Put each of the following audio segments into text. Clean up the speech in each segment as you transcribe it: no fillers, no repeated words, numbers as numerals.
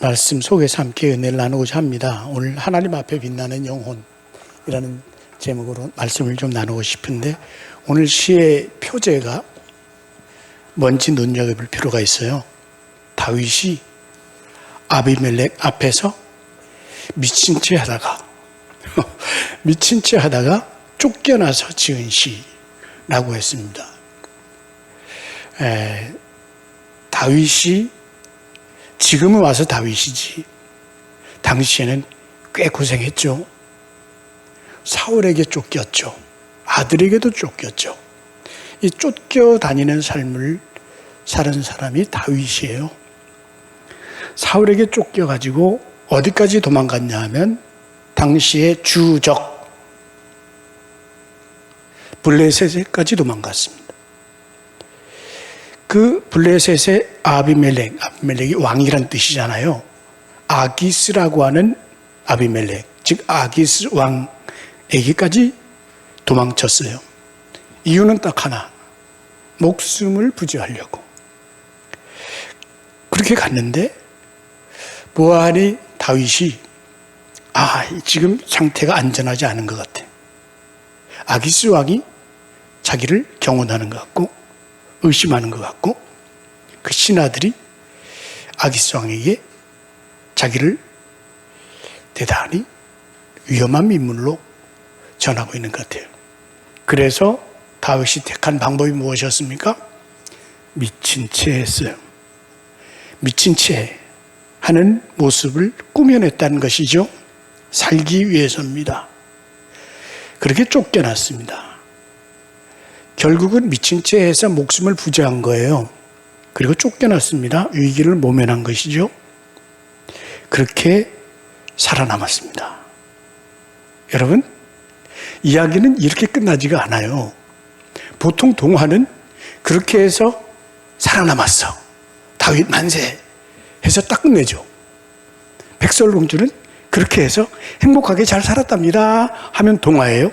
말씀 속에서 함께 은혜를 나누고자 합니다. 오늘 하나님 앞에 빛나는 영혼이라는 제목으로 말씀을 좀 나누고 싶은데, 오늘 시의 표제가 뭔지 눈여겨볼 필요가 있어요. 다윗이 아비멜렉 앞에서 미친 채 하다가 쫓겨나서 지은 시라고 했습니다. 다윗이 지금은 와서 다윗이지 당시에는 꽤 고생했죠. 사울에게 쫓겼죠. 아들에게도 쫓겼죠. 이 쫓겨다니는 삶을 사는 사람이 다윗이에요. 사울에게 쫓겨가지고 어디까지 도망갔냐 하면 당시의 주적 블레셋까지 도망갔습니다. 그 블레셋의 아비멜렉이 왕이란 뜻이잖아요. 아기스라고 하는 아비멜렉, 즉 아기스 왕에게까지 도망쳤어요. 이유는 딱 하나, 목숨을 부지하려고. 그렇게 갔는데 보아하니 다윗이 지금 상태가 안전하지 않은 것 같아. 아기스 왕이 자기를 경원하는 것 같고 의심하는 것 같고, 그 신하들이 아기스 왕에게 자기를 대단히 위험한 인물로 전하고 있는 것 같아요. 그래서 다윗이 택한 방법이 무엇이었습니까? 미친 채 했어요. 미친 채 하는 모습을 꾸며냈다는 것이죠. 살기 위해서입니다. 그렇게 쫓겨났습니다. 결국은 미친 채 해서 목숨을 부지한 거예요. 그리고 쫓겨났습니다. 위기를 모면한 것이죠. 그렇게 살아남았습니다. 여러분, 이야기는 이렇게 끝나지가 않아요. 보통 동화는 그렇게 해서 살아남았어, 다윗 만세 해서 딱 끝내죠. 백설공주는 그렇게 해서 행복하게 잘 살았답니다 하면 동화예요.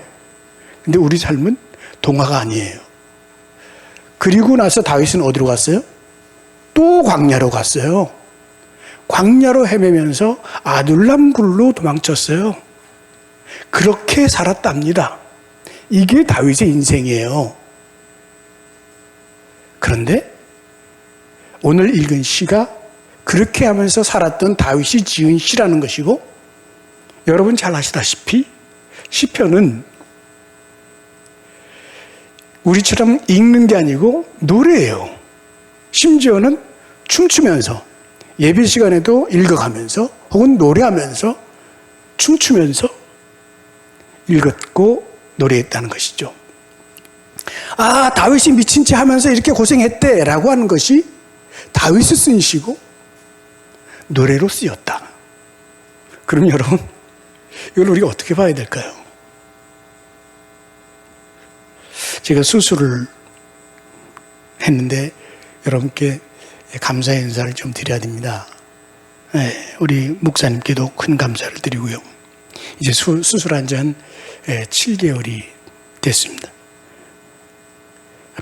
근데 우리 삶은 동화가 아니에요. 그리고 나서 다윗은 어디로 갔어요? 또 광야로 갔어요. 광야로 헤매면서 아둘람 굴로 도망쳤어요. 그렇게 살았답니다. 이게 다윗의 인생이에요. 그런데 오늘 읽은 시가 그렇게 하면서 살았던 다윗이 지은 시라는 것이고, 여러분 잘 아시다시피 시편은 우리처럼 읽는 게 아니고 노래예요. 심지어는 춤추면서, 예배 시간에도 읽어가면서 혹은 노래하면서 춤추면서 읽었고 노래했다는 것이죠. 다윗이 미친 채 하면서 이렇게 고생했대 라고 하는 것이 다윗이 쓴 시고 노래로 쓰였다. 그럼 여러분, 이걸 우리가 어떻게 봐야 될까요? 제가 수술을 했는데 여러분께 감사의 인사를 좀 드려야 됩니다. 우리 목사님께도 큰 감사를 드리고요. 이제 수술한 지 한 7개월이 됐습니다.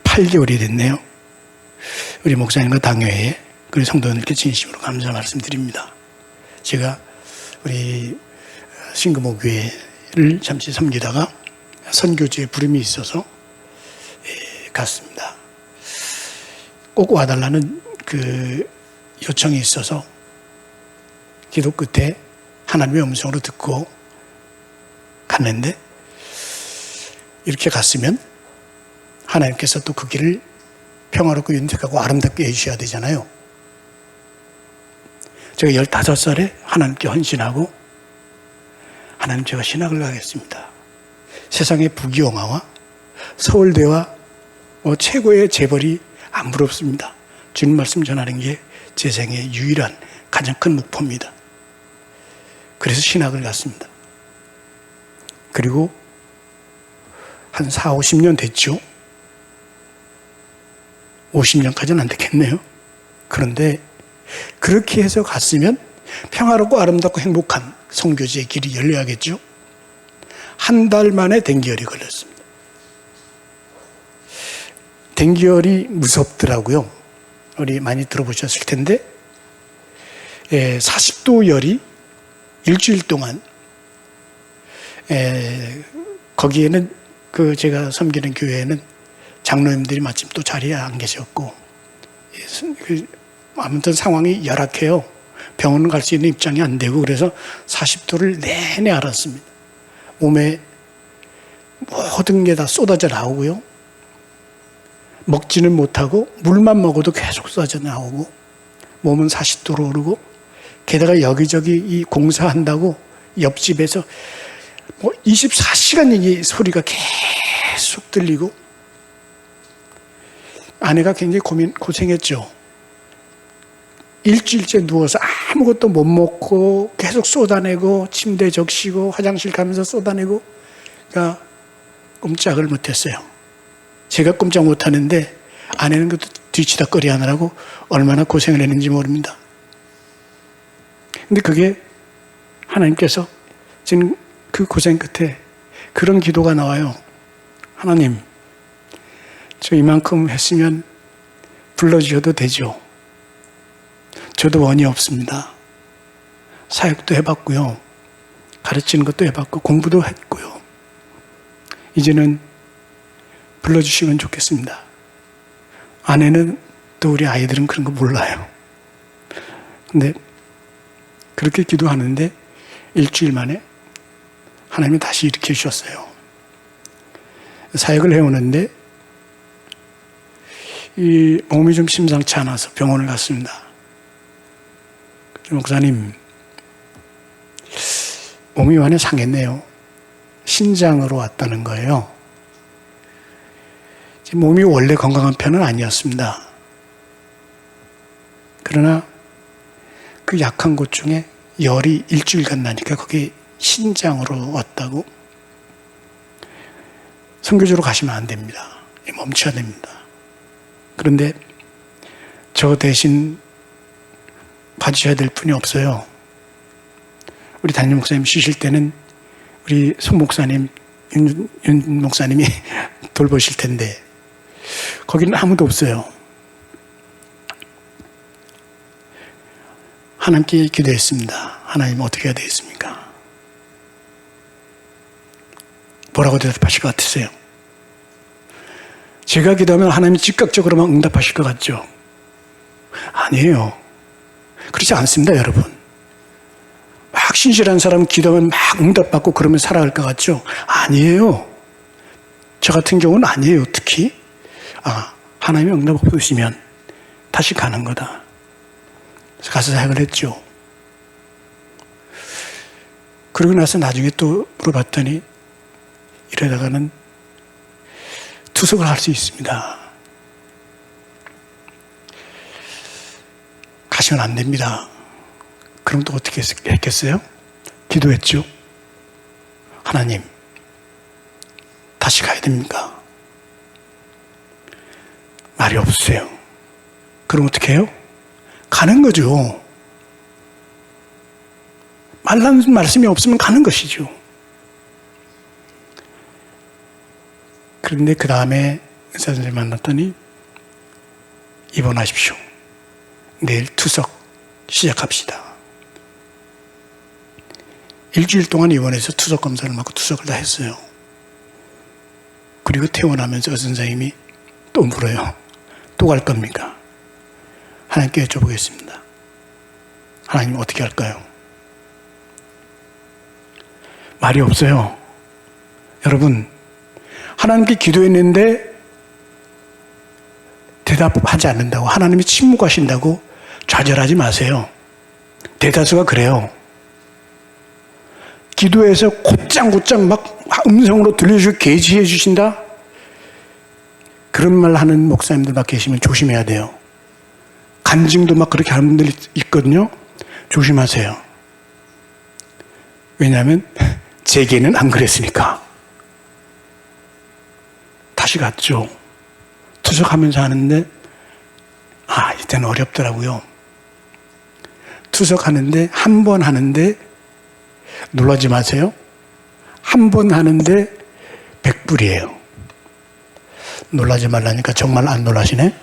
8개월이 됐네요. 우리 목사님과 당회에, 그리고 성도님께 진심으로 감사 말씀드립니다. 제가 우리 신금호교회를 잠시 섬기다가 선교지에 부름이 있어서 갔습니다. 꼭 와달라는 그 요청이 있어서 기도 끝에 하나님의 음성으로 듣고 갔는데, 이렇게 갔으면 하나님께서 또 그 길을 평화롭고 윤택하고 아름답게 해주셔야 되잖아요. 제가 15살에 하나님께 헌신하고, 하나님, 제가 신학을 가겠습니다. 세상의 부귀영화와 서울대와 최고의 재벌이 안 부럽습니다. 주님 말씀 전하는 게 제 생의 유일한 가장 큰 목표입니다. 그래서 신학을 갔습니다. 그리고 한 4, 50년 됐죠. 50년까지는 안 됐겠네요. 그런데 그렇게 해서 갔으면 평화롭고 아름답고 행복한 선교지의 길이 열려야겠죠. 한 달 만에 dengu열이 걸렸습니다. dengu열이 무섭더라고요. 우리 많이 들어보셨을 텐데, 40도 열이 일주일 동안 거기에는 제가 섬기는 교회에는 장로님들이 마침 또 자리에 안 계셨고 아무튼 상황이 열악해요. 병원 갈 수 있는 입장이 안 되고 그래서 40도를 내내 앓았습니다. 몸에 모든 게 다 쏟아져 나오고요. 먹지는 못하고 물만 먹어도 계속 쏟아져 나오고 몸은 40도로 오르고 게다가 여기저기 이 공사한다고 옆집에서 24시간 이 소리가 계속 들리고 아내가 굉장히 고생했죠. 일주일째 누워서 아무것도 못 먹고 계속 쏟아내고 침대에 적시고 화장실 가면서 쏟아내고 그러니까 꼼짝을 못했어요. 제가 꼼짝 못하는데 아내는 그것도 뒤치다꺼리 하느라고 얼마나 고생을 했는지 모릅니다. 근데 그게 하나님께서 지금 그 고생 끝에 그런 기도가 나와요. 하나님, 저 이만큼 했으면 불러주셔도 되죠. 저도 원이 없습니다. 사역도 해봤고요. 가르치는 것도 해봤고 공부도 했고요. 이제는 불러주시면 좋겠습니다. 아내는 또 우리 아이들은 그런 거 몰라요. 근데 그렇게 기도하는데 일주일 만에 하나님이 다시 일으켜 주셨어요. 사역을 해오는데 이 몸이 좀 심상치 않아서 병원을 갔습니다. 목사님, 몸이 많이 상했네요. 신장으로 왔다는 거예요. 몸이 원래 건강한 편은 아니었습니다. 그러나 그 약한 곳 중에 열이 일주일간 나니까 거기 신장으로 왔다고. 선교지로 가시면 안 됩니다. 멈춰야 됩니다. 그런데 저 대신 봐주셔야 될 분이 없어요. 우리 담임 목사님 쉬실 때는 우리 송 목사님, 윤 목사님이 돌보실 텐데 거기는 아무도 없어요. 하나님께 기도했습니다. 하나님 어떻게 해야 되겠습니까? 뭐라고 대답하실 것 같으세요? 제가 기도하면 하나님이 즉각적으로만 응답하실 것 같죠? 아니에요. 그렇지 않습니다, 여러분. 막 신실한 사람 기도하면 막 응답받고 그러면 살아갈 것 같죠? 아니에요. 저 같은 경우는 아니에요, 특히. 하나님이 응답 없으시면 다시 가는 거다. 그래서 가서 사역을 했죠. 그러고 나서 나중에 또 물어봤더니 이러다가는 투석을 할 수 있습니다. 가시면 안 됩니다. 그럼 또 어떻게 했겠어요? 기도했죠. 하나님, 다시 가야 됩니까? 말이 없으세요. 그럼 어떻게 해요? 가는 거죠. 말라는 말씀이 없으면 가는 것이죠. 그런데 그 다음에 의사 선생님 만났더니 입원하십시오. 내일 투석 시작합시다. 일주일 동안 입원해서 투석 검사를 받고 투석을 다 했어요. 그리고 퇴원하면서 의사 선생님이 또 물어요. 또 갈 겁니까? 하나님께 여쭤보겠습니다. 하나님 어떻게 할까요? 말이 없어요. 여러분, 하나님께 기도했는데 대답하지 않는다고, 하나님이 침묵하신다고 좌절하지 마세요. 대다수가 그래요. 기도해서 곧장곧장 막 음성으로 들려주고 계시해 주신다? 그런 말 하는 목사님들 막 계시면 조심해야 돼요. 간증도 막 그렇게 하는 분들이 있거든요. 조심하세요. 왜냐하면 제게는 안 그랬으니까. 다시 갔죠. 투석하면서 하는데 이때는 어렵더라고요. 투석하는데 한 번 하는데 놀라지 마세요. 한 번 하는데 100불이에요. 놀라지 말라니까 정말 안 놀라시네.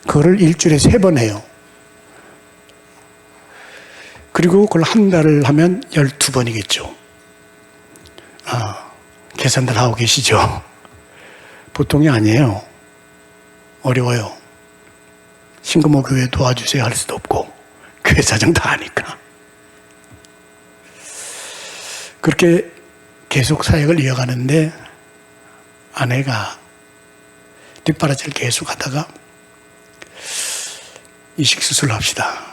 그거를 일주일에 3번 해요. 그리고 그걸 한 달을 하면 12번이겠죠. 계산들 하고 계시죠? 보통이 아니에요. 어려워요. 신금호 교회 도와주세요 할 수도 없고 교회 사정 다 아니까. 그렇게 계속 사역을 이어가는데 아내가 뒷바라지를 계속 하다가 이식수술을 합시다.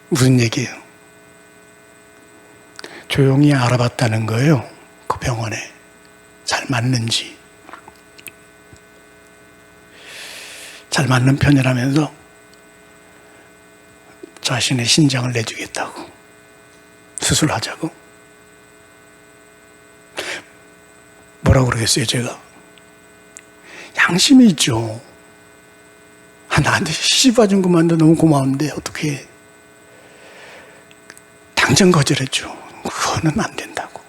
무슨 얘기예요? 조용히 알아봤다는 거예요. 그 병원에 잘 맞는지. 잘 맞는 편이라면서 자신의 신장을 내주겠다고, 수술하자고. 뭐라고 그러겠어요, 제가? 양심이 있죠. 나한테 시집 와준 것만도 너무 고마운데 어떻게 당장 거절했죠. 그거는 안 된다고.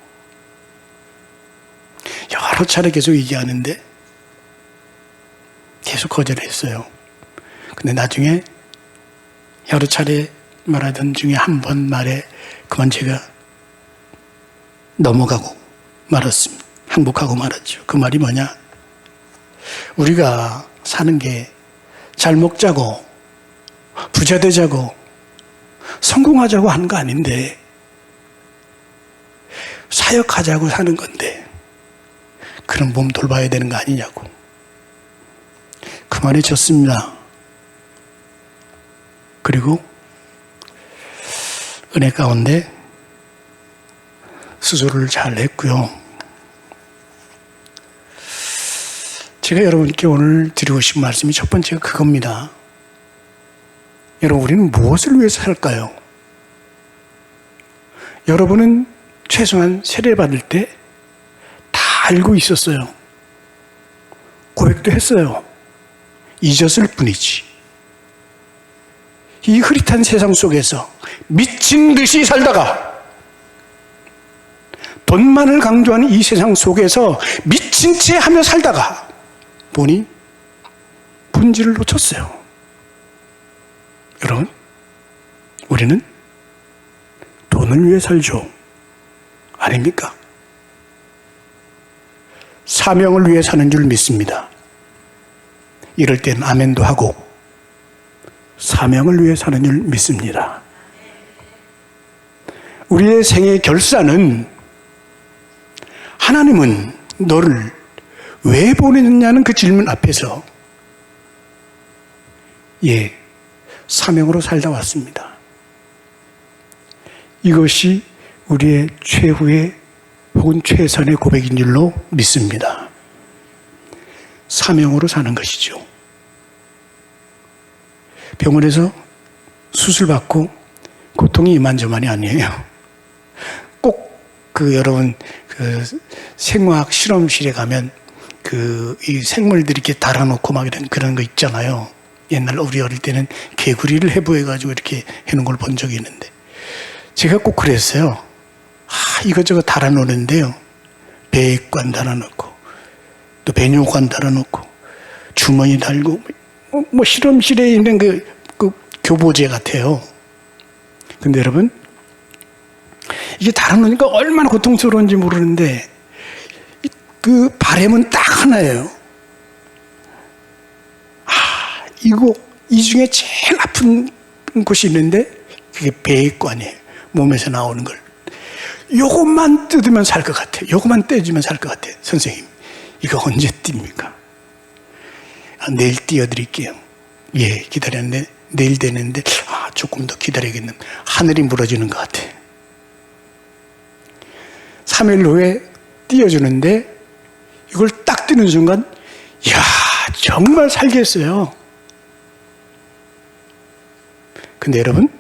여러 차례 계속 얘기하는데 계속 거절했어요. 근데 나중에 여러 차례 말하던 중에 한 번 말에 그만 제가 넘어가고 말았습니다. 항복하고 말았죠. 그 말이 뭐냐? 우리가 사는 게 잘 먹자고, 부자 되자고, 성공하자고 하는 거 아닌데 사역하자고 사는 건데 그런 몸 돌봐야 되는 거 아니냐고. 그 말이 좋습니다. 그리고 은혜 가운데 수술을 잘 했고요. 제가 여러분께 오늘 드리고 싶은 말씀이 첫 번째가 그겁니다. 여러분, 우리는 무엇을 위해서 살까요? 여러분은 최소한 세례받을 때 다 알고 있었어요. 고백도 했어요. 잊었을 뿐이지. 이 흐릿한 세상 속에서 미친 듯이 살다가, 돈만을 강조하는 이 세상 속에서 미친 채 하며 살다가 보니 본질을 놓쳤어요. 여러분, 우리는 돈을 위해 살죠. 아닙니까? 사명을 위해 사는 줄 믿습니다. 이럴 땐 아멘도 하고 사명을 위해 사는 줄 믿습니다. 우리의 생의 결산은 하나님은 너를 왜 보내느냐는 그 질문 앞에서 사명으로 살다 왔습니다. 이것이 우리의 최후의 혹은 최선의 고백인 줄로 믿습니다. 사명으로 사는 것이죠. 병원에서 수술받고 고통이 이만저만이 아니에요. 꼭 여러분 생화학 실험실에 가면 이 생물들이 이렇게 달아놓고 막 이런 그런 거 있잖아요. 옛날 우리 어릴 때는 개구리를 해부해가지고 이렇게 해놓은 걸 본 적이 있는데 제가 꼭 그랬어요. 이것저것 달아놓는데요. 배관 달아놓고 또 배뇨관 달아놓고 주머니 달고 뭐 실험실에 있는 그 교보제 같아요. 근데 여러분, 이게 달아놓으니까 얼마나 고통스러운지 모르는데 그 바램은 딱 하나예요. 이 중에 제일 아픈 곳이 있는데 그게 배관이에요. 몸에서 나오는 걸. 요것만 뜯으면 살 것 같아요. 요것만 떼주면 살 것 같아요. 선생님, 이거 언제 띱니까? 내일 띄워드릴게요. 기다렸는데 내일 되는데 조금 더 기다려야겠는. 하늘이 무너지는 것 같아. 3일 후에 띄워주는데 이걸 딱 띄는 순간 정말 살겠어요. 근데 여러분,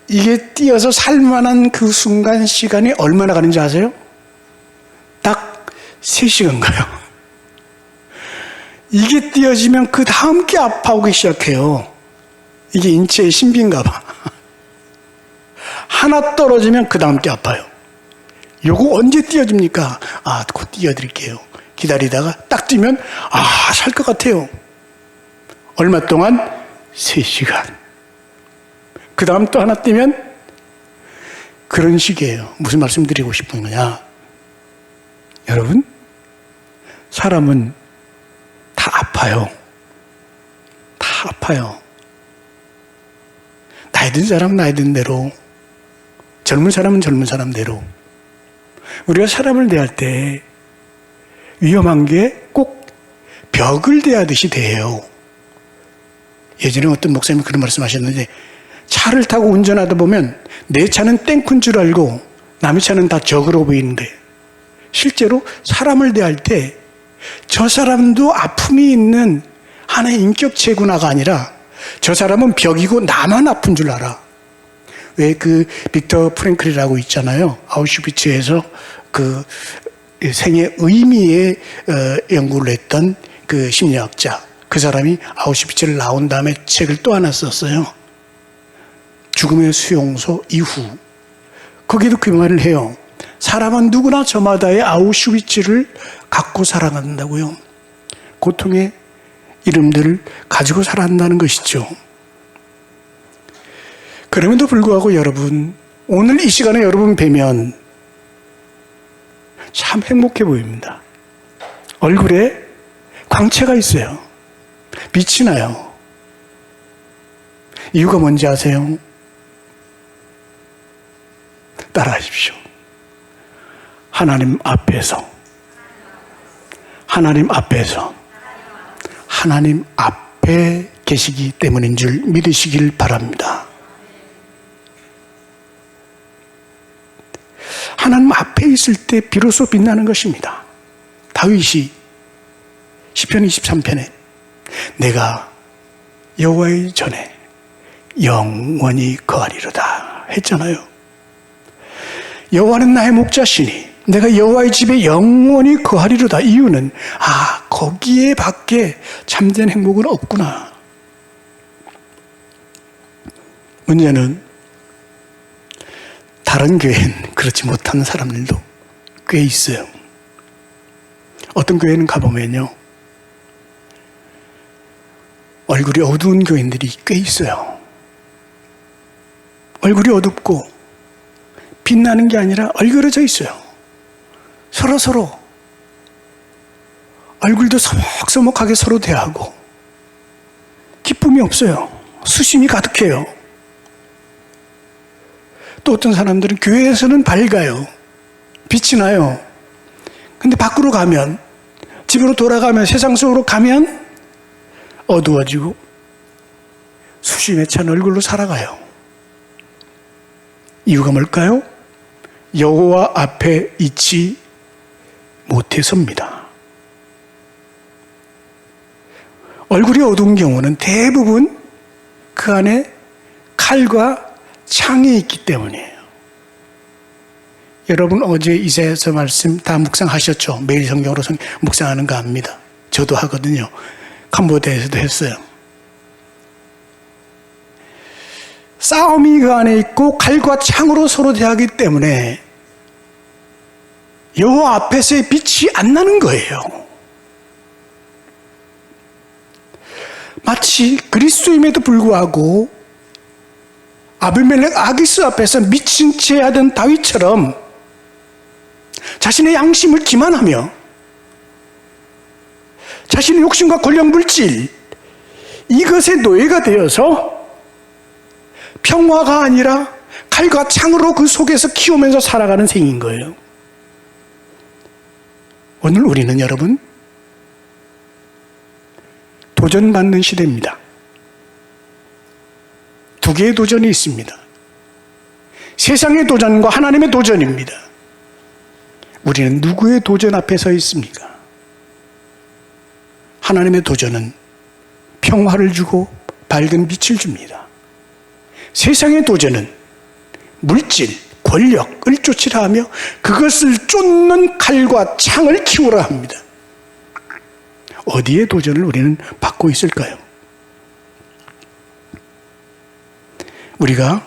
이게 띄어서 살만한 그 순간 시간이 얼마나 가는지 아세요? 딱 3시간 가요. 이게 띄어지면 그 다음 게 아파오기 시작해요. 이게 인체의 신비인가 봐. 하나 떨어지면 그 다음 게 아파요. 요거 언제 띄어집니까? 곧 띄워드릴게요. 기다리다가 딱 뛰면 살 것 같아요. 얼마 동안? 3시간. 그 다음 또 하나 뜨면 그런 식이에요. 무슨 말씀 드리고 싶은 거냐? 여러분, 사람은 다 아파요. 다 아파요. 나이 든 사람은 나이 든 대로, 젊은 사람은 젊은 사람대로. 우리가 사람을 대할 때 위험한 게 꼭 벽을 대하듯이 대해요. 예전에 어떤 목사님이 그런 말씀 하셨는데, 차를 타고 운전하다 보면 내 차는 땡큰 줄 알고 남의 차는 다 적으로 보이는데, 실제로 사람을 대할 때 저 사람도 아픔이 있는 하나의 인격체구나가 아니라 저 사람은 벽이고 나만 아픈 줄 알아. 왜 그 빅터 프랭클이라고 있잖아요. 아우슈비츠에서 그 생의 의미에 연구를 했던 그 심리학자. 그 사람이 아우슈비츠를 나온 다음에 책을 또 하나 썼어요. 죽음의 수용소 이후. 거기도 그 말을 해요. 사람은 누구나 저마다의 아우슈비츠를 갖고 살아간다고요. 고통의 이름들을 가지고 살아간다는 것이죠. 그럼에도 불구하고 여러분, 오늘 이 시간에 여러분 뵈면 참 행복해 보입니다. 얼굴에 광채가 있어요. 빛이 나요. 이유가 뭔지 아세요? 따라하십시오. 하나님 앞에서 하나님 앞에 계시기 때문인 줄 믿으시길 바랍니다. 하나님 앞에 있을 때 비로소 빛나는 것입니다. 다윗이 시편 23편에 내가 여호와의 전에 영원히 거하리로다 했잖아요. 여호와는 나의 목자시니 내가 여호와의 집에 영원히 거하리로다. 이유는 거기에 밖에 참된 행복은 없구나. 문제는 다른 교회는 그렇지 못한 사람들도 꽤 있어요. 어떤 교회는 가보면요, 얼굴이 어두운 교인들이 꽤 있어요. 얼굴이 어둡고 빛나는 게 아니라 얼그러져 있어요. 서로 얼굴도 서먹서먹하게 서로 대하고 기쁨이 없어요. 수심이 가득해요. 또 어떤 사람들은 교회에서는 밝아요. 빛이 나요. 근데 밖으로 가면, 집으로 돌아가면, 세상 속으로 가면 어두워지고 수심에 찬 얼굴로 살아가요. 이유가 뭘까요? 여호와 앞에 있지 못해서입니다. 얼굴이 어두운 경우는 대부분 그 안에 칼과 창이 있기 때문이에요. 여러분 어제 이사야서 말씀 다 묵상하셨죠? 매일 성경으로 묵상하는 거 압니다. 저도 하거든요. 캄보디아에서도 했어요. 싸움이 그 안에 있고 칼과 창으로 서로 대하기 때문에 여호와 앞에서의 빛이 안 나는 거예요. 마치 그리스도임에도 불구하고 아비멜렉 아기스 앞에서 미친 채 하던 다윗처럼 자신의 양심을 기만하며 자신의 욕심과 권력 물질 이것의 노예가 되어서 평화가 아니라 칼과 창으로 그 속에서 키우면서 살아가는 생인 거예요. 오늘 우리는 여러분 도전받는 시대입니다. 두 개의 도전이 있습니다. 세상의 도전과 하나님의 도전입니다. 우리는 누구의 도전 앞에 서 있습니까? 하나님의 도전은 평화를 주고 밝은 빛을 줍니다. 세상의 도전은 물질, 권력을 쫓으라 하며 그것을 쫓는 칼과 창을 키우라 합니다. 어디에 도전을 우리는 받고 있을까요? 우리가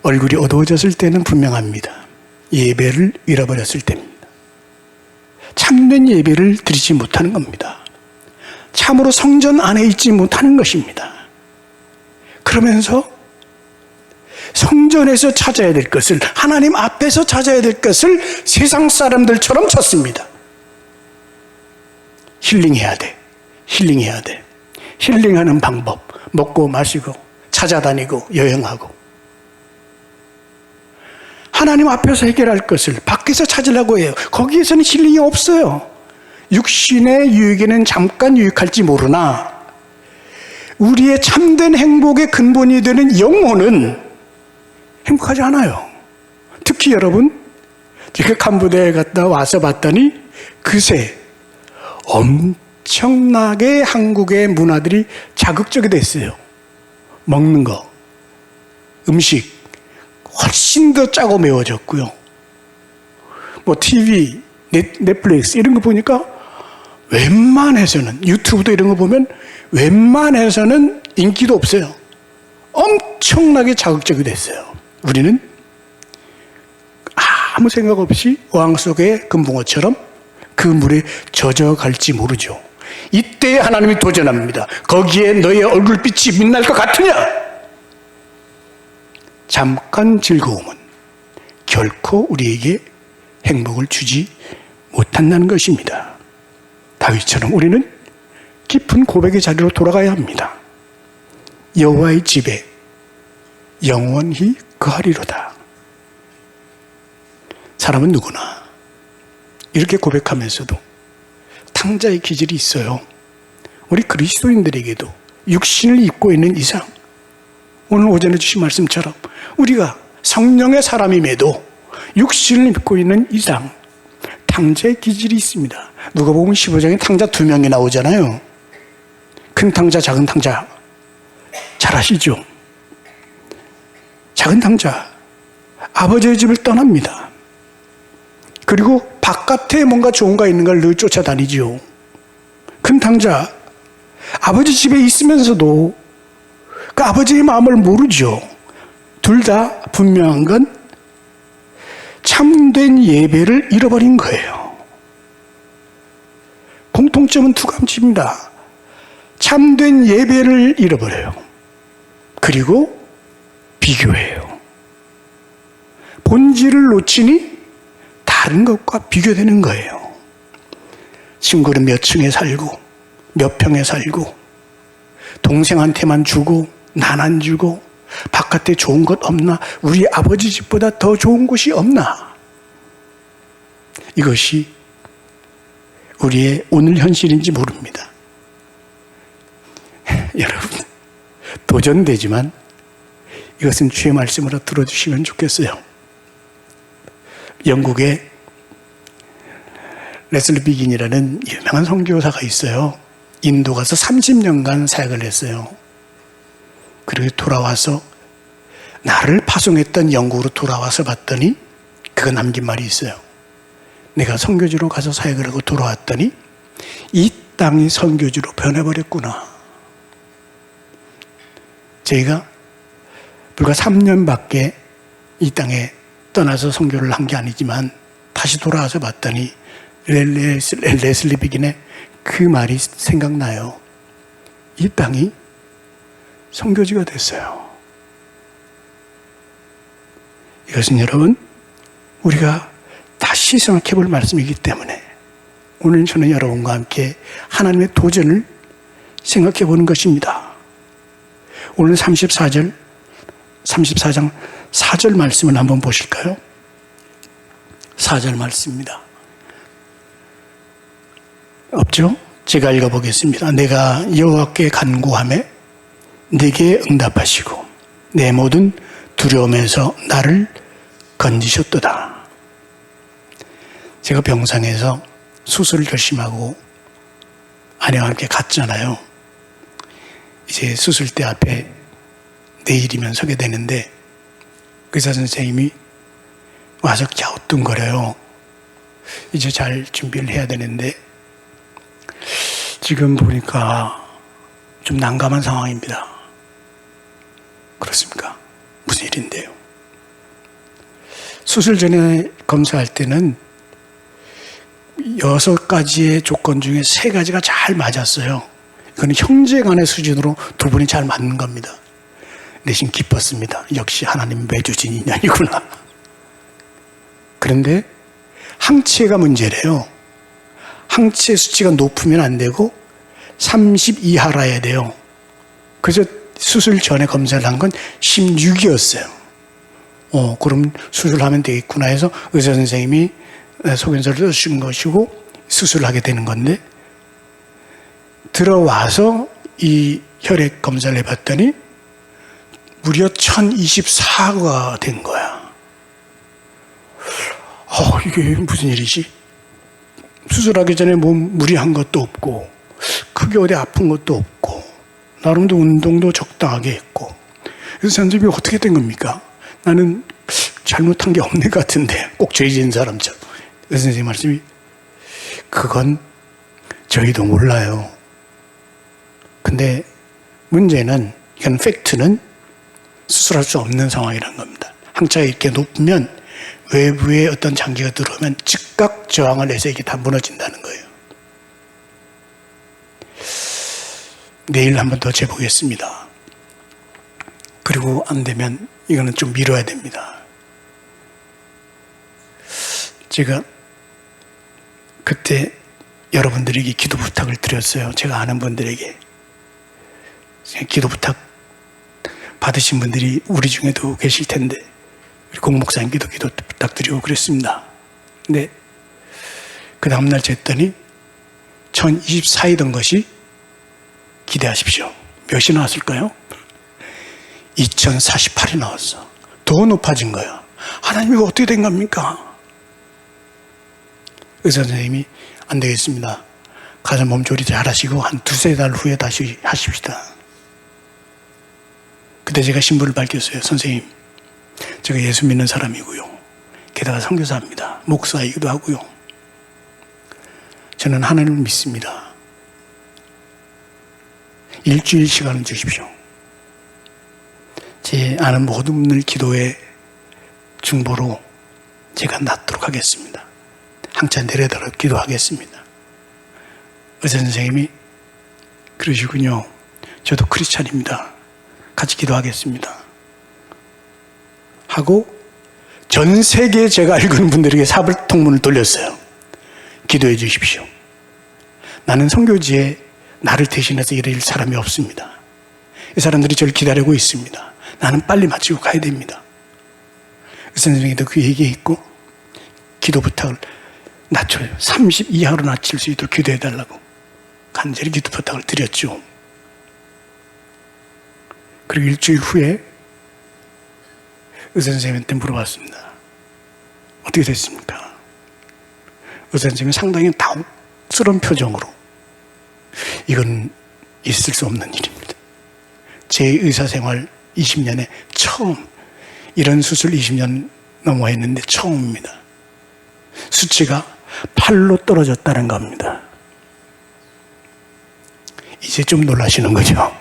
얼굴이 어두워졌을 때는 분명합니다. 예배를 잃어버렸을 때입니다. 참된 예배를 드리지 못하는 겁니다. 참으로 성전 안에 있지 못하는 것입니다. 그러면서 성전에서 찾아야 될 것을, 하나님 앞에서 찾아야 될 것을 세상 사람들처럼 찾습니다. 힐링해야 돼. 힐링해야 돼. 힐링하는 방법, 먹고 마시고 찾아다니고 여행하고. 하나님 앞에서 해결할 것을 밖에서 찾으려고 해요. 거기에서는 힐링이 없어요. 육신의 유익에는 잠깐 유익할지 모르나 우리의 참된 행복의 근본이 되는 영혼은 행복하지 않아요. 특히 여러분, 제가 캄보디아에 갔다 와서 봤더니 그새 엄청나게 한국의 문화들이 자극적이 됐어요. 먹는 거, 음식 훨씬 더 짜고 매워졌고요. 뭐 TV, 넷플릭스 이런 거 보니까 웬만해서는, 유튜브도 이런 거 보면 웬만해서는 인기도 없어요. 엄청나게 자극적이 됐어요. 우리는 아무 생각 없이 어항 속의 금붕어처럼 그 물에 젖어갈지 모르죠. 이때 하나님이 도전합니다. 거기에 너의 얼굴빛이 빛날 것 같으냐? 잠깐 즐거움은 결코 우리에게 행복을 주지 못한다는 것입니다. 다윗처럼 우리는 깊은 고백의 자리로 돌아가야 합니다. 여호와의 집에 영원히 거하리로다. 사람은 누구나 이렇게 고백하면서도 탕자의 기질이 있어요. 우리 그리스도인들에게도 육신을 입고 있는 이상, 오늘 오전에 주신 말씀처럼 우리가 성령의 사람임에도 육신을 입고 있는 이상 탕자의 기질이 있습니다. 누가복음 15장에 탕자 2명이 나오잖아요. 큰 탕자, 작은 탕자 잘 아시죠? 작은 탕자 아버지의 집을 떠납니다. 그리고 바깥에 뭔가 좋은 거 있는 걸 늘 쫓아다니죠. 큰 탕자 아버지 집에 있으면서도 그 아버지의 마음을 모르죠. 둘 다 분명한 건 참된 예배를 잃어버린 거예요. 공통점은 두 가지입니다. 참된 예배를 잃어버려요. 그리고 비교해요. 본질을 놓치니 다른 것과 비교되는 거예요. 친구는 몇 층에 살고 몇 평에 살고 동생한테만 주고 난 안 주고 바깥에 좋은 것 없나? 우리 아버지 집보다 더 좋은 곳이 없나? 이것이 우리의 오늘 현실인지 모릅니다. 여러분, 도전되지만 이것은 주의 말씀으로 들어주시면 좋겠어요. 영국에 레슬리 비긴이라는 유명한 선교사가 있어요. 인도 가서 30년간 사역을 했어요. 그리고 돌아와서 나를 파송했던 영국으로 돌아와서 봤더니 그가 남긴 말이 있어요. 내가 선교지로 가서 사역을 하고 돌아왔더니 이 땅이 선교지로 변해버렸구나. 저희가 불과 3년밖에 이 땅에 떠나서 선교를 한 게 아니지만 다시 돌아와서 봤더니 레슬리 비긴의 그 말이 생각나요. 이 땅이 선교지가 됐어요. 이것은 여러분, 우리가 다시 생각해 볼 말씀이기 때문에 오늘 저는 여러분과 함께 하나님의 도전을 생각해 보는 것입니다. 오늘 34장 4절 말씀을 한번 보실까요? 4절 말씀입니다. 없죠? 제가 읽어보겠습니다. 내가 여호와께 간구하매 내게 응답하시고 내 모든 두려움에서 나를 건지셨도다. 제가 병상에서 수술을 결심하고 아내와 함께 갔잖아요. 이제 수술대 앞에 내일이면 서게 되는데 의사 선생님이 와서 갸우뚱거려요. 이제 잘 준비를 해야 되는데 지금 보니까 좀 난감한 상황입니다. 그렇습니까? 무슨 일인데요? 수술 전에 검사할 때는 6가지의 조건 중에 3가지가 잘 맞았어요. 이건 형제 간의 수준으로 두 분이 잘 맞는 겁니다. 내심 기뻤습니다. 역시 하나님 매주 진 인연이구나. 그런데 항체가 문제래요. 항체 수치가 높으면 안 되고 30 이하라야 돼요. 그래서 수술 전에 검사를 한 건 16이었어요. 그럼 수술하면 되겠구나 해서 의사 선생님이 소견서를 써준 것이고 수술을 하게 되는 건데, 들어와서 이 혈액 검사를 해봤더니 무려 1024가 된 거야. 이게 무슨 일이지? 수술하기 전에 몸 무리한 것도 없고 크게 어디 아픈 것도 없고 나름대로 운동도 적당하게 했고, 그래서 선생님이 어떻게 된 겁니까? 나는 잘못한 게 없는 것 같은데, 꼭 죄 지은 사람처럼. 그래서 선생님 말씀이, 그건 저희도 몰라요. 근데 문제는, 이건 팩트는 수술할 수 없는 상황이라는 겁니다. 항체가 이렇게 높으면 외부에 어떤 장기가 들어오면 즉각 저항을 해서 이게 다 무너진다는 거예요. 내일 한 번 더 재보겠습니다. 그리고 안 되면 이거는 좀 미뤄야 됩니다. 제가 그때 여러분들에게 기도 부탁을 드렸어요. 제가 아는 분들에게. 기도 부탁 받으신 분들이 우리 중에도 계실 텐데, 우리 공 목사님께도 기도 부탁드리고 그랬습니다. 근데 그 다음날 쟀더니 1024이던 것이, 기대하십시오, 몇이 나왔을까요? 2048이 나왔어. 더 높아진 거야. 하나님, 이거 어떻게 된 겁니까? 의사 선생님이, 안 되겠습니다. 가서 몸조리 잘 하시고 한 2-3달 후에 다시 하십시다. 그때 제가 신부를 밝혔어요. 선생님, 제가 예수 믿는 사람이고요, 게다가 선교사입니다. 목사이기도 하고요, 저는 하나님을 믿습니다. 일주일 시간을 주십시오. 제 아는 모든 분들 기도의 중보로 제가 낫도록 하겠습니다. 항체 내려도록 기도하겠습니다. 의사 선생님이, 그러시군요. 저도 크리스찬입니다. 같이 기도하겠습니다. 하고 전 세계에 제가 알고 있는 분들에게 사불통문을 돌렸어요. 기도해 주십시오. 나는 선교지에 나를 대신해서 일할 사람이 없습니다. 이 사람들이 저를 기다리고 있습니다. 나는 빨리 마치고 가야 됩니다. 의사 선생님도 그 얘기했고, 기도 부탁을 낮춰요. 30 이하로 낮출 수 있도록 기도해 달라고 간절히 기도 부탁을 드렸죠. 그리고 일주일 후에 의사 선생님한테 물어봤습니다. 어떻게 됐습니까? 의사 선생님이 상당히 당혹스러운 표정으로, 이건 있을 수 없는 일입니다. 제 의사생활 20년에 처음, 이런 수술 20년 넘어 했는데 처음입니다. 수치가 8로 떨어졌다는 겁니다. 이제 좀 놀라시는 거죠?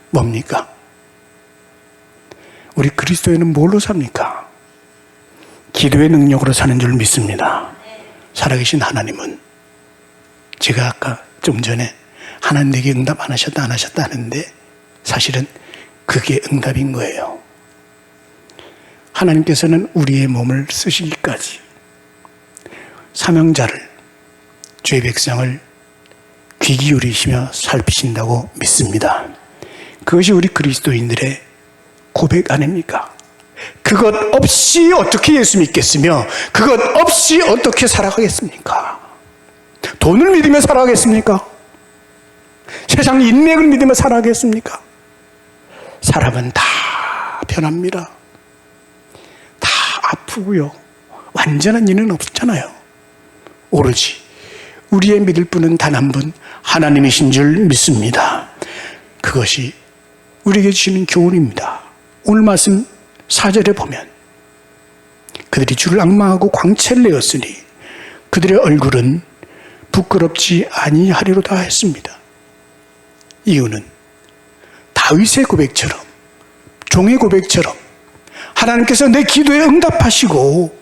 뭡니까? 우리 그리스도인은 뭘로 삽니까? 기도의 능력으로 사는 줄 믿습니다. 살아계신 하나님은, 제가 아까 좀 전에 하나님 내게 응답 안 하셨다 하는데, 사실은 그게 응답인 거예요. 하나님께서는 우리의 몸을 쓰시기까지 사명자를, 주의 백성을 귀 기울이시며 살피신다고 믿습니다. 그것이 우리 그리스도인들의 고백 아닙니까? 그것 없이 어떻게 예수 믿겠으며, 그것 없이 어떻게 살아가겠습니까? 돈을 믿으며 살아가겠습니까? 세상 인맥을 믿으며 살아가겠습니까? 사람은 다 변합니다. 다 아프고요, 완전한 이는 없잖아요. 오로지 우리의 믿을 분은 단 한 분, 하나님이신 줄 믿습니다. 그것이 우리에게 주시는 교훈입니다. 오늘 말씀 4절에 보면, 그들이 주를 앙망하고 광채를 내었으니 그들의 얼굴은 부끄럽지 아니하리로다 했습니다. 이유는 다윗의 고백처럼, 종의 고백처럼 하나님께서 내 기도에 응답하시고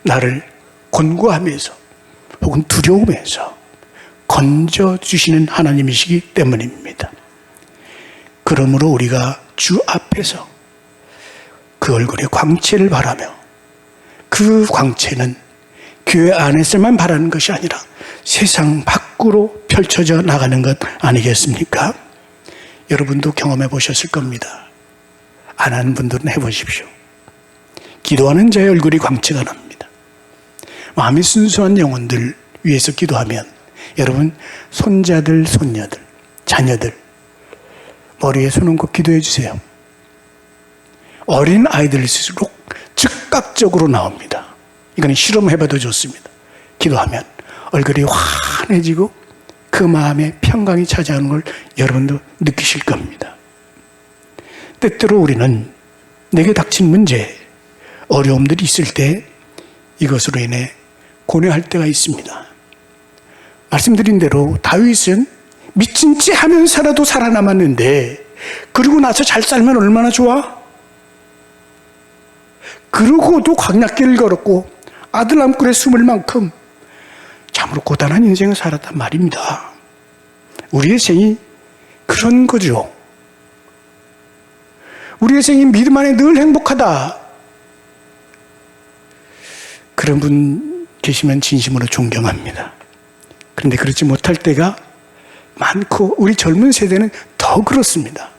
나를 권고하면서 혹은 두려움에서 건져주시는 하나님이시기 때문입니다. 그러므로 우리가 주 앞에서 그 얼굴의 광채를 바라며, 그 광채는 교회 안에서만 바라는 것이 아니라 세상 밖으로 펼쳐져 나가는 것 아니겠습니까? 여러분도 경험해 보셨을 겁니다. 안 하는 분들은 해보십시오. 기도하는 자의 얼굴이 광채가 납니다. 마음이 순수한 영혼들 위해서 기도하면 여러분, 손자들, 손녀들, 자녀들 머리에 손 얹고 기도해 주세요. 어린 아이들일수록 즉각적으로 나옵니다. 이거는 실험해봐도 좋습니다. 기도하면 얼굴이 환해지고 그 마음에 평강이 찾아오는 걸 여러분도 느끼실 겁니다. 때때로 우리는 내게 닥친 문제, 어려움들이 있을 때 이것으로 인해 고뇌할 때가 있습니다. 말씀드린 대로 다윗은 미친 체 하면서라도 살아남았는데, 그러고 나서 잘 살면 얼마나 좋아? 그러고도 광야길을 걸었고 아들 남굴에 숨을 만큼 참으로 고단한 인생을 살았단 말입니다. 우리의 생이 그런 거죠. 우리의 생이 믿음 안에 늘 행복하다, 그런 분 계시면 진심으로 존경합니다. 그런데 그렇지 못할 때가 많고 우리 젊은 세대는 더 그렇습니다.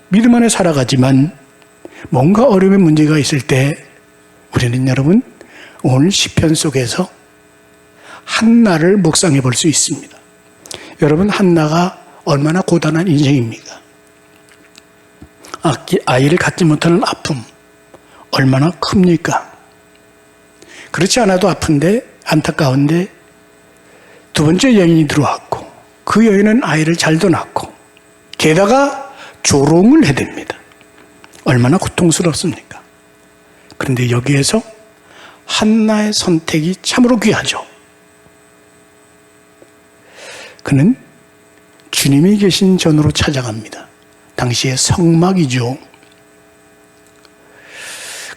믿음 안에 살아가지만 뭔가 어려움의 문제가 있을 때 우리는 여러분 오늘 시편 속에서 한나를 묵상해 볼 수 있습니다. 여러분, 한나가 얼마나 고단한 인생입니까? 아이를 갖지 못하는 아픔 얼마나 큽니까? 그렇지 않아도 아픈데, 안타까운데 두 번째 여인이 들어왔고 그 여인은 아이를 잘도 낳고 게다가 조롱을 해댑니다. 얼마나 고통스럽습니까? 그런데 여기에서 한나의 선택이 참으로 귀하죠. 그는 주님이 계신 전으로 찾아갑니다. 당시의 성막이죠.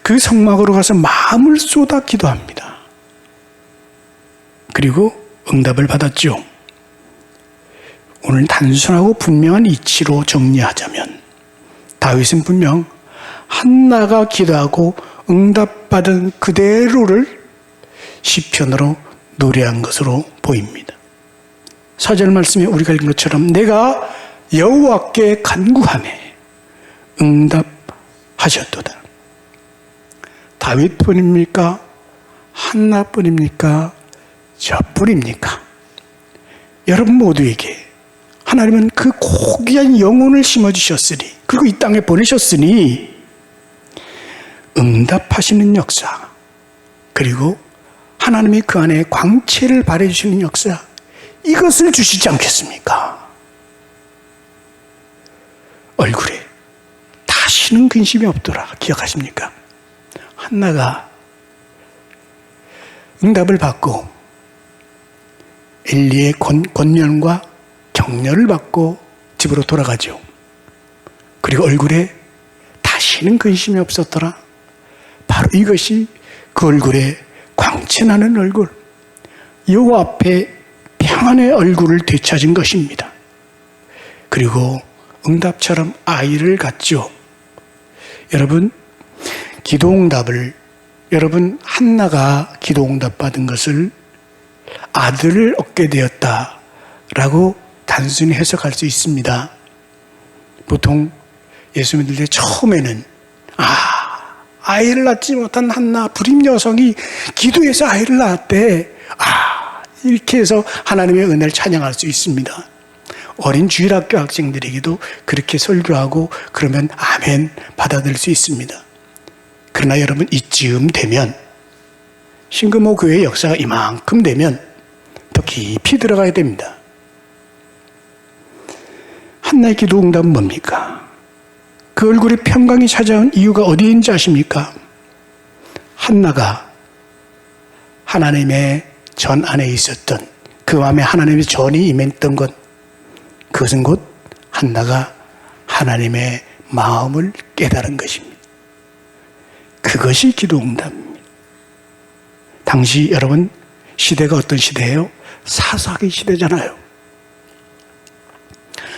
그 성막으로 가서 마음을 쏟아 기도합니다. 그리고 응답을 받았죠. 오늘 단순하고 분명한 이치로 정리하자면 다윗은 분명 한나가 기도하고 응답받은 그대로를 시편으로 노래한 것으로 보입니다. 4절 말씀에 우리가 읽은 것처럼 내가 여호와께 간구하매 응답하셨도다. 다윗뿐입니까? 한나뿐입니까? 저뿐입니까? 여러분 모두에게 하나님은 그 고귀한 영혼을 심어주셨으니, 그리고 이 땅에 보내셨으니 응답하시는 역사, 그리고 하나님이 그 안에 광채를 발해주시는 역사, 이것을 주시지 않겠습니까? 얼굴에 다시는 근심이 없더라. 기억하십니까? 한나가 응답을 받고 엘리의 권면과 격려를 받고 집으로 돌아가죠. 그리고 얼굴에 다시는 근심이 없었더라. 바로 이것이 그 얼굴에 광채나는 얼굴, 여호와 앞에 평안의 얼굴을 되찾은 것입니다. 그리고 응답처럼 아이를 갖죠. 여러분, 기도응답을, 여러분 한나가 기도응답 받은 것을 아들을 얻게 되었다라고 단순히 해석할 수 있습니다. 보통 예수 믿을 때 처음에는 아이를 낳지 못한 한나 불임 여성이 기도해서 아이를 낳았대, 이렇게 해서 하나님의 은혜를 찬양할 수 있습니다. 어린 주일학교 학생들에게도 그렇게 설교하고 그러면 아멘 받아들일 수 있습니다. 그러나 여러분, 이쯤 되면, 신금호 교회의 역사가 이만큼 되면 더 깊이 들어가야 됩니다. 한나의 기도 응답은 뭡니까? 그 얼굴에 평강이 찾아온 이유가 어디에 있는지 아십니까? 한나가 하나님의 전 안에 있었던, 그 마음에 하나님의 전이 임했던 것, 그것은 곧 한나가 하나님의 마음을 깨달은 것입니다. 그것이 기도 응답입니다. 당시 여러분 시대가 어떤 시대예요? 사사기 시대잖아요.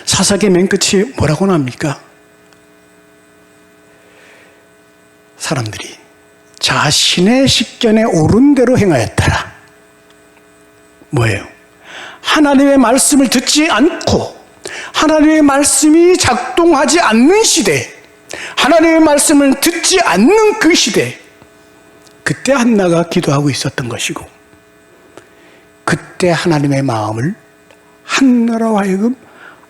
사사기 맨 끝이 뭐라고 나옵니까? 사람들이 자신의 식견에 옳은 대로 행하였더라. 뭐예요? 하나님의 말씀을 듣지 않고 하나님의 말씀이 작동하지 않는 시대, 하나님의 말씀을 듣지 않는 그 시대, 그때 한나가 기도하고 있었던 것이고, 그때 하나님의 마음을 한나로 하여금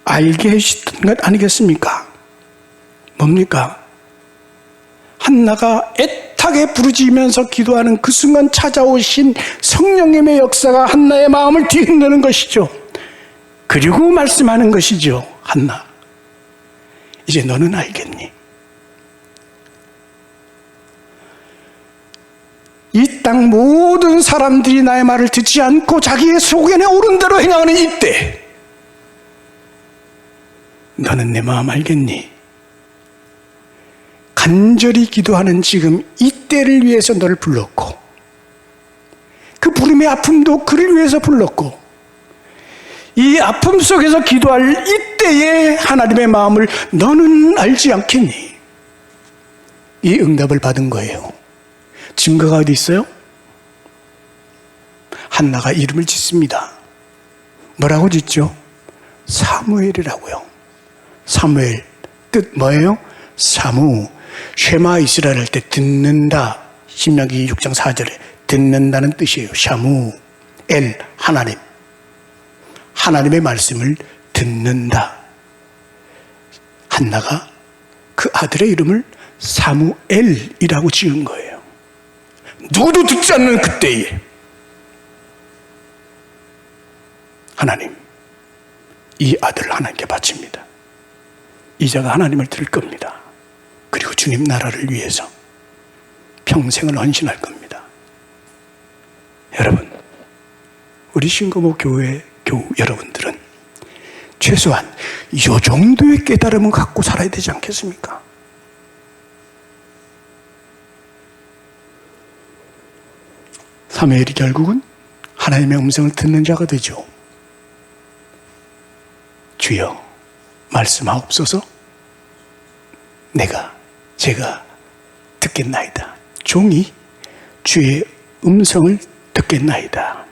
알게 해주셨던 것 아니겠습니까? 뭡니까? 한나가 애타게 부르짖으면서 기도하는 그 순간 찾아오신 성령님의 역사가 한나의 마음을 뒤흔드는 것이죠. 그리고 말씀하는 것이죠. 한나, 이제 너는 알겠니? 이 땅 모든 사람들이 나의 말을 듣지 않고 자기의 소견에 옳은 대로 행하는 이때, 너는 내 마음 알겠니? 간절히 기도하는 지금 이때를 위해서 너를 불렀고, 그 부름의 아픔도 그를 위해서 불렀고, 이 아픔 속에서 기도할 이때에 하나님의 마음을 너는 알지 않겠니? 이 응답을 받은 거예요. 증거가 어디 있어요? 한나가 이름을 짓습니다. 뭐라고 짓죠? 사무엘이라고요. 사무엘, 뜻 뭐예요? 사무, 쉐마 이스라엘 할 때 듣는다, 신명기 6장 4절에 듣는다는 뜻이에요. 샤무, 엘, 하나님, 하나님의 말씀을 듣는다. 한나가 그 아들의 이름을 사무엘이라고 지은 거예요. 누구도 듣지 않는 그때에 하나님, 이 아들을 하나님께 바칩니다. 이자가 하나님을 들을 겁니다. 그리고 주님 나라를 위해서 평생을 헌신할 겁니다. 여러분, 우리 신고모 교회 교우 여러분들은 최소한 이 정도의 깨달음을 갖고 살아야 되지 않겠습니까? 사무엘이 결국은 하나님의 음성을 듣는 자가 되죠. 주여, 말씀하옵소서. 제가 듣겠나이다. 종이 주의 음성을 듣겠나이다.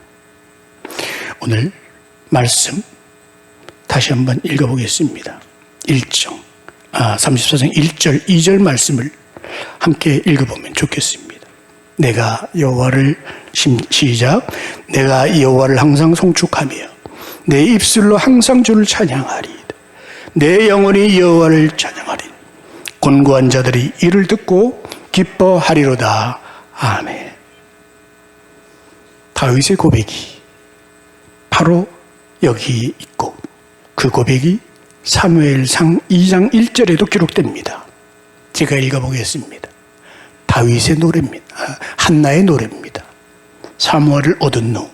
오늘 말씀 다시 한번 읽어보겠습니다. 34장 1절 2절 말씀을 함께 읽어보면 좋겠습니다. 내가 여호와를 시작. 내가 여호와를 항상 송축하며 내 입술로 항상 주를 찬양하리이다. 내 영혼이 여호와를 찬양하리. 곤고한 자들이 이를 듣고 기뻐하리로다. 아멘. 다윗의 고백이 바로 여기 있고, 그 고백이 사무엘상 2장 1절에도 기록됩니다. 제가 읽어보겠습니다. 다윗의 노래입니다. 한나의 노래입니다. 사무엘을 얻은 후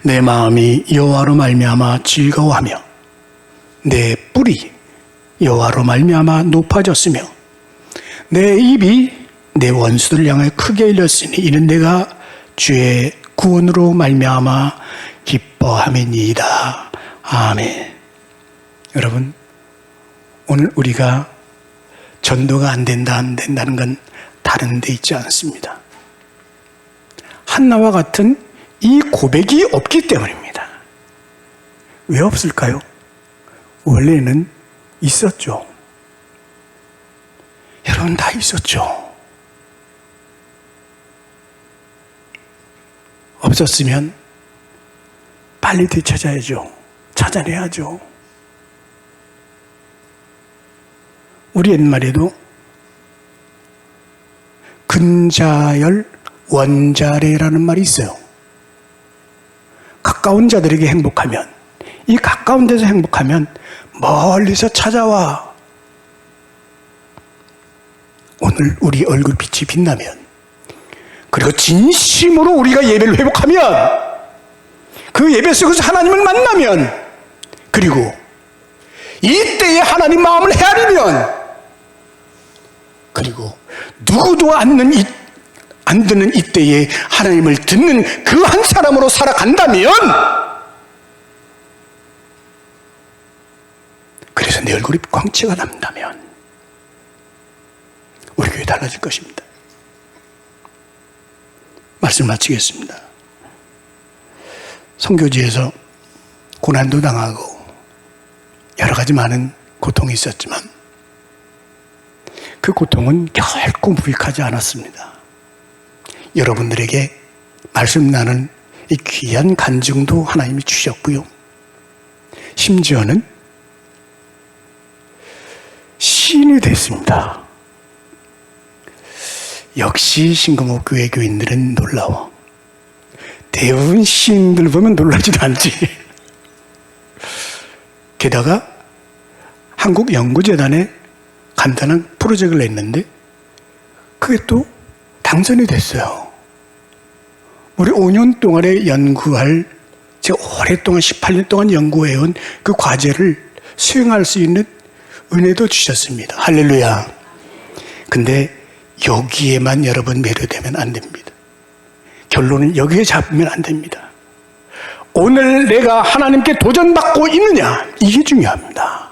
내 마음이 여호와로 말미암아 즐거워하며 내 뿔이 여호와로 말미암아 높아졌으며 내 입이 내 원수들 향해 크게 열렸으니 이는 내가 주의 구원으로 말미암아 기뻐함이니이다. 아멘. 여러분, 오늘 우리가 전도가 안 된다는 건 다른 데 있지 않습니다. 한나와 같은 이 고백이 없기 때문입니다. 왜 없을까요? 원래는 있었죠. 여러분, 다 있었죠. 없었으면 빨리 되찾아야죠. 찾아내야죠. 우리 옛말에도 근자열 원자래라는 말이 있어요. 가까운 자들에게 행복하면, 이 가까운 데서 행복하면 멀리서 찾아와. 오늘 우리 얼굴빛이 빛나면, 그리고 진심으로 우리가 예배를 회복하면, 그 예배 속에서 하나님을 만나면, 그리고 이때에 하나님 마음을 헤아리면, 그리고 누구도 안 듣는 이때에 하나님을 듣는 그 한 사람으로 살아간다면 그래서 내 얼굴이 광채가 난다면 우리 교회 달라질 것입니다. 말씀 마치겠습니다. 선교지에서 고난도 당하고 여러 가지 많은 고통이 있었지만 그 고통은 결코 무익하지 않았습니다. 여러분들에게 말씀 나눈 이 귀한 간증도 하나님이 주셨고요. 심지어는 시인이 됐습니다. 역시 신금호 교회 교인들은 놀라워. 대부분 시인들 보면 놀라지도 않지. 게다가 한국연구재단에 간단한 프로젝트를 냈는데 그게 또 당선이 됐어요. 우리 5년 동안에 연구할, 제가 오랫동안 18년 동안 연구해온 그 과제를 수행할 수 있는 은혜도 주셨습니다. 할렐루야. 근데 여기에만 여러분 매료되면 안 됩니다. 결론은 여기에 잡으면 안 됩니다. 오늘 내가 하나님께 도전받고 있느냐, 이게 중요합니다.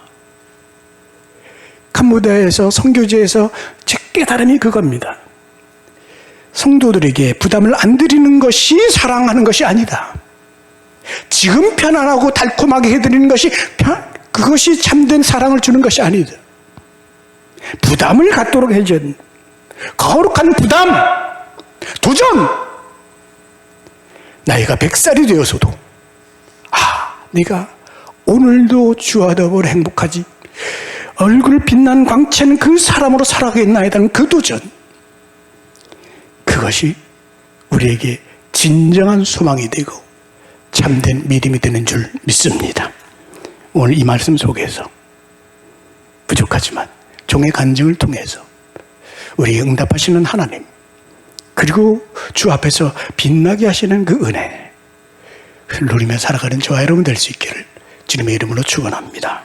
캄보디아에서 선교지에서 제 깨달음이 그겁니다. 성도들에게 부담을 안 드리는 것이 사랑하는 것이 아니다. 지금 편안하고 달콤하게 해드리는 것이 그것이 참된 사랑을 주는 것이 아니다. 부담을 갖도록 해줘야 된다. 거룩한 부담, 도전. 나이가 100살이 되어서도 네가 오늘도 주와 더불어 행복하지, 얼굴 빛난 광채는 그 사람으로 살아가겠나이다는 그 도전, 그것이 우리에게 진정한 소망이 되고 참된 믿음이 되는 줄 믿습니다. 오늘 이 말씀 속에서 부족하지만 종의 간증을 통해서 우리에게 응답하시는 하나님, 그리고 주 앞에서 빛나게 하시는 그 은혜 누리며 살아가는 저와 여러분 될 수 있기를 주님의 이름으로 축원합니다.